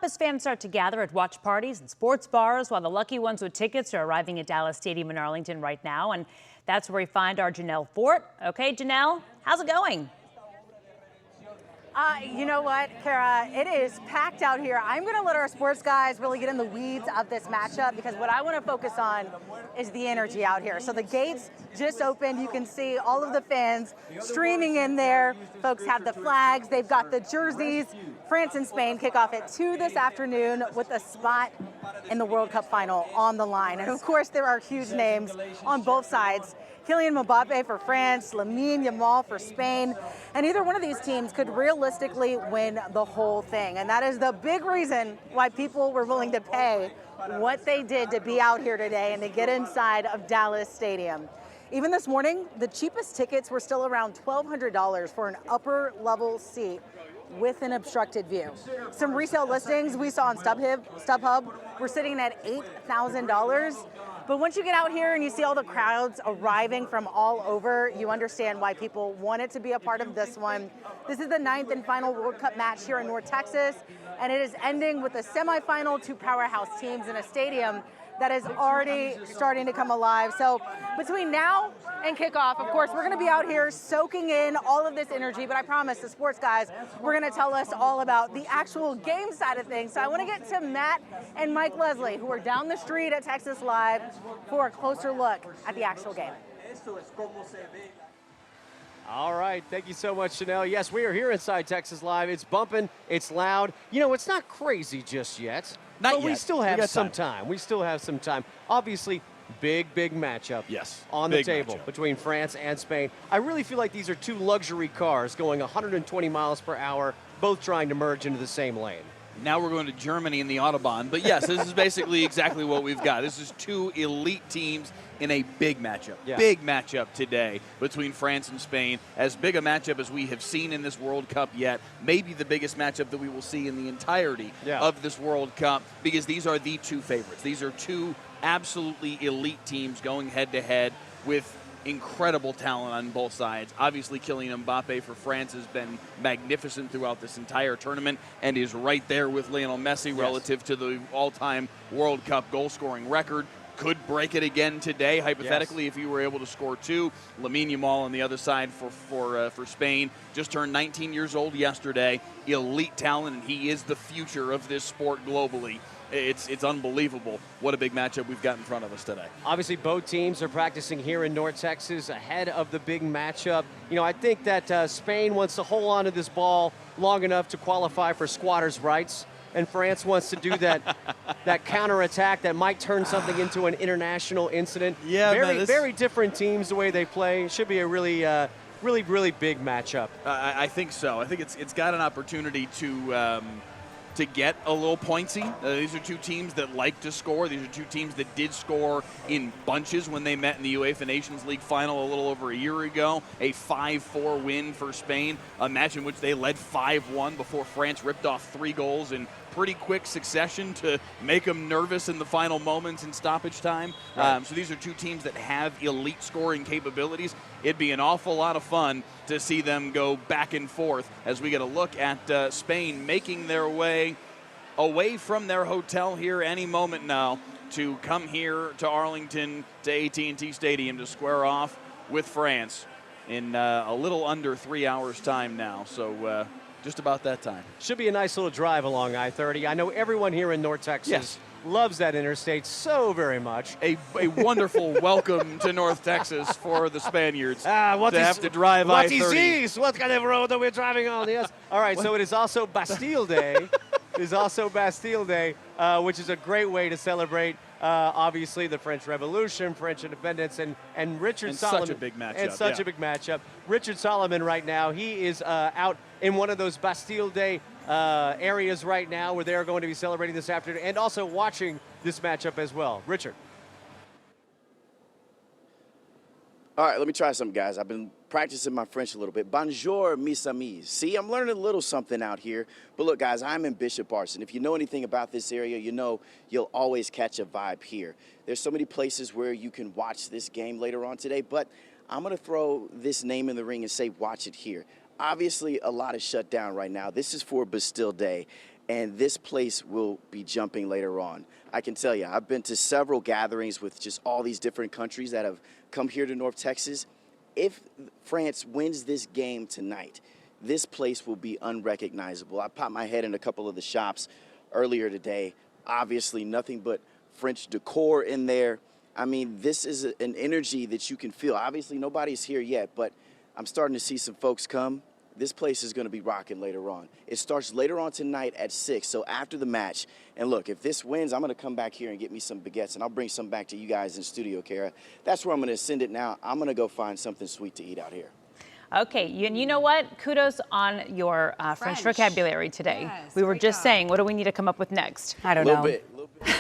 up as fans start to gather at watch parties and sports bars, while the lucky ones with tickets are arriving at Dallas Stadium in Arlington right now. And that's where we find our Janelle Fort. Okay, Janelle, how's it going? You know what, Kara, it is packed out here. I'm going to let our sports guys really get in the weeds of this matchup because what I want to focus on is the energy out here. So the gates just opened. You can see all of the fans streaming in there. Folks have the flags. They've got the jerseys. France and Spain kick off at 2 this afternoon with a spot in the World Cup final on the line. And of course, there are huge names on both sides. Kylian Mbappe for France, Lamine Yamal for Spain, and either one of these teams could realistically win the whole thing. And that is the big reason why people were willing to pay what they did to be out here today and to get inside of Dallas Stadium. Even this morning, the cheapest tickets were still around $1,200 for an upper level seat with an obstructed view. Some resale listings we saw on StubHub were sitting at $8,000. But once you get out here and you see all the crowds arriving from all over, you understand why people wanted to be a part of this one. This is the 9th and final World Cup match here in North Texas, and it is ending with a semifinal, 2 powerhouse teams in a stadium that is already starting to come alive. So between now and kickoff, of course, we're going to be out here soaking in all of this energy, but I promise the sports guys, we're going to tell us all about the actual game side of things. So I want to get to Matt and Mike Leslie, who are down the street at Texas Live for a closer look at the actual game. All right, thank you so much, Chanel. Yes, we are here inside Texas Live. It's bumping, it's loud. You know, it's not crazy just yet. Not but yet. We still have some time. We still have some time. Obviously, big matchup. Yes, on the table between France and Spain. I really feel like these are 2 luxury cars going 120 miles per hour, both trying to merge into the same lane. Now we're going to Germany in the Autobahn. But yes, this is basically exactly what we've got. This is 2 elite teams in a big matchup. Yeah. Big matchup today between France and Spain. As big a matchup as we have seen in this World Cup yet. Maybe the biggest matchup that we will see in the entirety of this World Cup, because these are the 2 favorites. These are 2 absolutely elite teams going head-to-head with incredible talent on both sides. Obviously, Kylian Mbappe for France has been magnificent throughout this entire tournament and is right there with Lionel Messi relative to the all-time World Cup goal-scoring record. Could break it again today, hypothetically, if you were able to score 2. Lamine Yamal on the other side for Spain just turned 19 years old yesterday. Elite talent, and he is the future of this sport globally. It's unbelievable what a big matchup we've got in front of us today. Obviously, both teams are practicing here in North Texas ahead of the big matchup. You know, I think that Spain wants to hold on to this ball long enough to qualify for squatters' rights, and France wants to do that counterattack that might turn something into an international incident. Yeah, very different teams the way they play. It should be a really big matchup. I think so. I think it's got an opportunity to get a little pointsy. These are 2 teams that like to score. These are 2 teams that did score in bunches when they met in the UEFA Nations League final a little over a year ago. A 5-4 win for Spain, a match in which they led 5-1 before France ripped off 3 goals in pretty quick succession to make them nervous in the final moments in stoppage time. Right. So these are 2 teams that have elite scoring capabilities. It'd be an awful lot of fun to see them go back and forth as we get a look at Spain making their way away from their hotel here any moment now to come here to Arlington to AT&T Stadium to square off with France in a little under 3 hours time now. So just about that time. Should be a nice little drive along I-30. I know everyone here in North Texas loves that interstate so very much. A wonderful welcome to North Texas for the Spaniards have to drive what I-30. Is this? What kind of road are we driving on? Yes. All right, so it is also Bastille Day. It is also Bastille Day, which is a great way to celebrate, obviously, the French Revolution, French independence, and Richard Solomon. Such a big matchup. And such a big matchup. Richard Solomon right now, he is out in one of those Bastille Day areas right now where they're going to be celebrating this afternoon and also watching this matchup as well. Richard. All right, let me try something, guys. I've been practicing my French a little bit. Bonjour, mes amis. See, I'm learning a little something out here. But look, guys, I'm in Bishop Arts, and if you know anything about this area, you know you'll always catch a vibe here. There's so many places where you can watch this game later on today, but I'm going to throw this name in the ring and say watch it here. Obviously, a lot is shut down right now. This is for Bastille Day, and this place will be jumping later on. I can tell you, I've been to several gatherings with just all these different countries that have come here to North Texas. If France wins this game tonight, this place will be unrecognizable. I popped my head in a couple of the shops earlier today. Obviously, nothing but French decor in there. I mean, this is an energy that you can feel. Obviously, nobody's here yet, but I'm starting to see some folks come. This place is going to be rocking later on. It starts later on tonight at 6, so after the match. And look, if this wins, I'm going to come back here and get me some baguettes, and I'll bring some back to you guys in studio, Kara. That's where I'm going to send it now. I'm going to go find something sweet to eat out here. Okay, and you know what? Kudos on your French vocabulary today. Yes, we were great just job. saying, what do we need to come up with next? I don't A know. little bit.